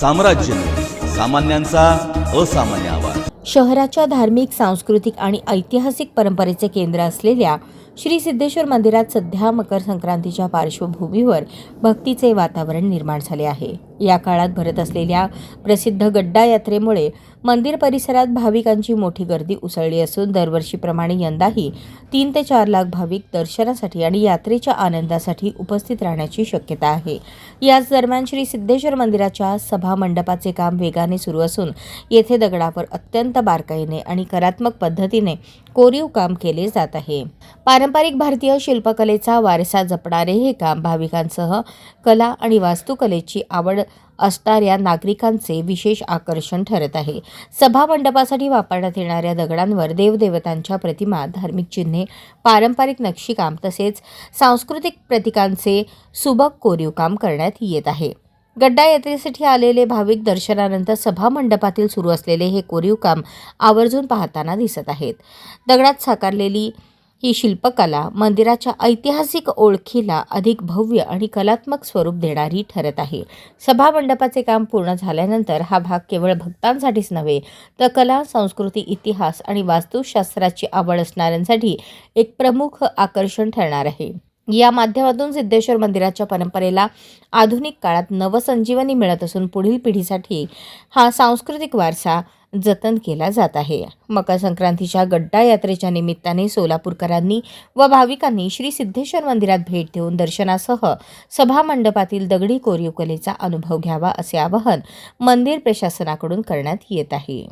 साम्राज्य सामान्यांचा असामान्य आवाज। शहराच्या धार्मिक, सांस्कृतिक आणि ऐतिहासिक परंपरेचे केंद्र असलेल्या श्री सिद्धेश्वर मंदिरात सध्या मकर संक्रांतीच्या पार्श्वभूमीवर भक्तीचे वातावरण निर्माण झाले आहे। या काळात भरत असलेल्या प्रसिद्ध गड्डा यात्रेमुळे मंदिर परिसरात भाविकांची मोठी गर्दी उसळली असून दरवर्षीप्रमाणे यंदाही 3 ते 4 लाख भाविक दर्शनासाठी आणि यात्रेच्या आनंदासाठी उपस्थित राहण्याची शक्यता आहे। याच दरम्यान श्री सिद्धेश्वर मंदिराच्या सभा मंडपाचे काम वेगाने सुरू असून येथे दगडावर अत्यंत बारकाईने आणि कलात्मक पद्धतीने कोरीव काम केले जात आहे। पारंपरिक भारतीय शिल्पकलेचा वारसा जपणारे हे काम भाविकांसह कला आणि वास्तुकलेची आवड असणाऱ्या नागरिकांचे विशेष आकर्षण ठरत आहे। सभा मंडपासाठी वापरण्यात येणाऱ्या दगडांवर देवदेवतांच्या प्रतिमा, धार्मिक चिन्हे, पारंपरिक नक्षीकाम तसेच सांस्कृतिक प्रतीकांचे सुबक कोरीव काम करण्यात येत आहे। गड्डा यात्रेसाठी आलेले भाविक दर्शनानंतर सभा मंडपातील सुरू असलेले हे कोरीव काम आवर्जून पाहताना दिसत आहेत। दगडात साकारलेली ही शिल्पकला मंदिराच्या ऐतिहासिक ओळखीला अधिक भव्य आणि कलात्मक स्वरूप देणारी ठरत आहे। सभा मंडपाचे काम पूर्ण झाल्यानंतर हा भाग केवळ भक्तांसाठीच नव्हे तर कला, संस्कृती, इतिहास आणि वास्तुशास्त्राची आवड असणाऱ्यांसाठी एक प्रमुख आकर्षण ठरणार आहे। या माध्यमातून सिद्धेश्वर मंदिराच्या परंपरेला आधुनिक काळात नवसंजीवनी मिळत असून पुढील पिढीसाठी हा सांस्कृतिक वारसा जतन केला जात आहे। मकर संक्रांतीच्या गड्डा यात्रेच्या निमित्ताने सोलापूरकरांनी व भाविकांनी श्री सिद्धेश्वर मंदिरात भेट देऊन दर्शनासह सभा मंडपातील दगडी कोरीव कलेचा अनुभव घ्यावा असे आवाहन मंदिर प्रशासनाकडून करण्यात येत आहे।